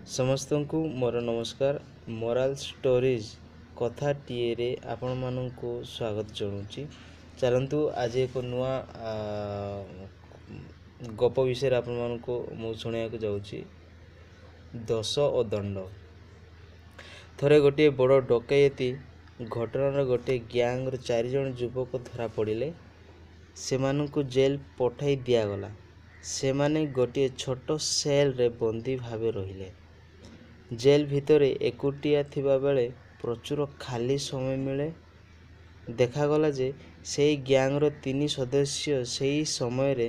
ସମସ୍ତଙ୍କୁ ମୋର ନମସ୍କାର। ମୋରାଲ ଷ୍ଟୋରିଜ କଥାଟିଏରେ ଆପଣମାନଙ୍କୁ ସ୍ୱାଗତ ଜଣାଉଛି। ଚାଲନ୍ତୁ ଆଜି ଏକ ନୂଆ ଗପ ବିଷୟରେ ଆପଣମାନଙ୍କୁ ମୁଁ ଶୁଣାଇବାକୁ ଯାଉଛି। ଦୋଷ ଓ ଦଣ୍ଡ। ଥରେ ଗୋଟିଏ ବଡ଼ ଡକାୟତି ଘଟଣାର ଗୋଟିଏ ଗ୍ୟାଙ୍ଗର 4 ଜଣ ଯୁବକ ଧରା ପଡ଼ିଲେ। ସେମାନଙ୍କୁ ଜେଲ୍ ପଠାଇ ଦିଆଗଲା। ସେମାନେ ଗୋଟିଏ ଛୋଟ ସେଲ୍ରେ ବନ୍ଦୀ ଭାବେ ରହିଲେ। ଜେଲ୍ ଭିତରେ ଏକୁଟିଆ ଥିବାବେଳେ ପ୍ରଚୁର ଖାଲି ସମୟ ମିଳେ। ଦେଖାଗଲା ଯେ ସେହି ଗ୍ୟାଙ୍ଗର 3 ସଦସ୍ୟ ସେହି ସମୟରେ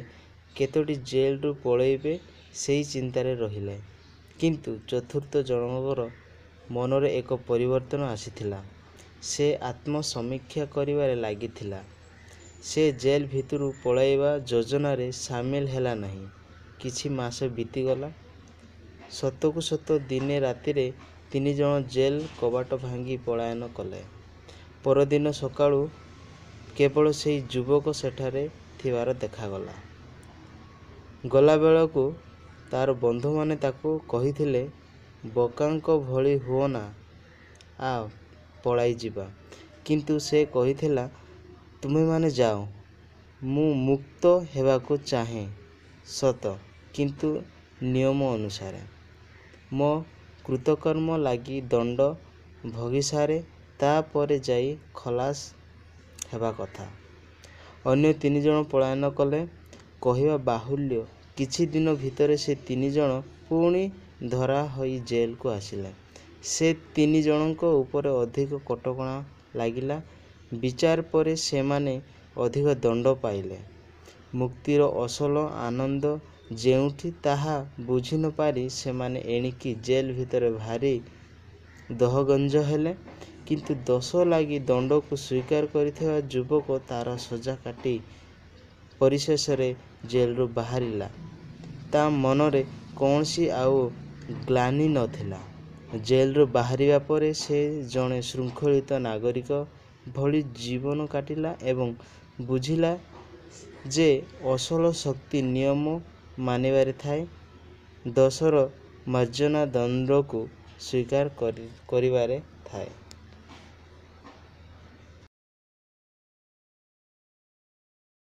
କେତୋଟି ଜେଲ୍ରୁ ପଳାଇବେ ସେହି ଚିନ୍ତାରେ ରହିଲେ। କିନ୍ତୁ ଚତୁର୍ଥ ଜଣକର ମନରେ ଏକ ପରିବର୍ତ୍ତନ ଆସିଥିଲା। ସେ ଆତ୍ମସମୀକ୍ଷା କରିବାରେ ଲାଗିଥିଲା। ସେ ଜେଲ୍ ଭିତରୁ ପଳାଇବା ଯୋଜନାରେ ସାମିଲ ହେଲା ନାହିଁ। କିଛି ମାସ ବିତିଗଲା। ସତକୁ ସତ ଦିନେ ରାତିରେ 3 ଜଣ ଜେଲ୍ କବାଟ ଭାଙ୍ଗି ପଳାୟନ କଲେ। ପରଦିନ ସକାଳୁ କେବଳ ସେହି ଯୁବକ ସେଠାରେ ଥିବାର ଦେଖାଗଲା। ଗଲାବେଳକୁ ତା'ର ବନ୍ଧୁମାନେ ତାକୁ କହିଥିଲେ, ବୋକାଙ୍କ ଭଳି ହୁଅନା, ଆ ପଳାଇଯିବା। କିନ୍ତୁ ସେ କହିଥିଲା, ତୁମେମାନେ ଯାଅ, ମୁଁ ମୁକ୍ତ ହେବାକୁ ଚାହେଁ ସତ, କିନ୍ତୁ ନିୟମ ଅନୁସାରେ। ମୋ କୃତକର୍ମ ଲାଗି ଦଣ୍ଡ ଭୋଗିସାରେ, ତା'ପରେ ଯାଇ ଖଲାସ ହେବା କଥା। ଅନ୍ୟ 3 ଜଣ ପଳାୟନ କଲେ। କହିବା ବାହୁଲ୍ୟ, କିଛି ଦିନ ଭିତରେ ସେ 3 ଜଣ ପୁଣି ଧରା ହୋଇ ଜେଲକୁ ଆସିଲେ। ସେ 3 ଜଣଙ୍କ ଉପରେ ଅଧିକ କଟକଣା ଲାଗିଲା। ବିଚାର ପରେ ସେମାନେ ଅଧିକ ଦଣ୍ଡ ପାଇଲେ। ମୁକ୍ତିର ଅସଲ ଆନନ୍ଦ ଯେଉଁଠି ତାହା ବୁଝି ନ ପାରି ସେମାନେ ଏଣିକି ଜେଲ୍ ଭିତରେ ଭାରି ଦହଗଞ୍ଜ ହେଲେ। କିନ୍ତୁ ଦୋଷ ଲାଗି ଦଣ୍ଡକୁ ସ୍ୱୀକାର କରିଥିବା ଯୁବକ ତା'ର ସଜା କାଟି ପରିଶେଷରେ ଜେଲରୁ ବାହାରିଲା। ତା' ମନରେ କୌଣସି ଆଉ ଗ୍ଳାନି ନ ଥିଲା। ଜେଲରୁ ବାହାରିବା ପରେ ସେ ଜଣେ ଶୃଙ୍ଖଳିତ ନାଗରିକ ଭଳି ଜୀବନ କାଟିଲା ଏବଂ ବୁଝିଲା ଯେ ଅସଲ ଶକ୍ତି ନିୟମ ମାନିବାରେ ଥାଏ, ଦୋଷର ମାର୍ଜନା ଦଣ୍ଡକୁ ସ୍ୱୀକାର କରିବାରେ ଥାଏ।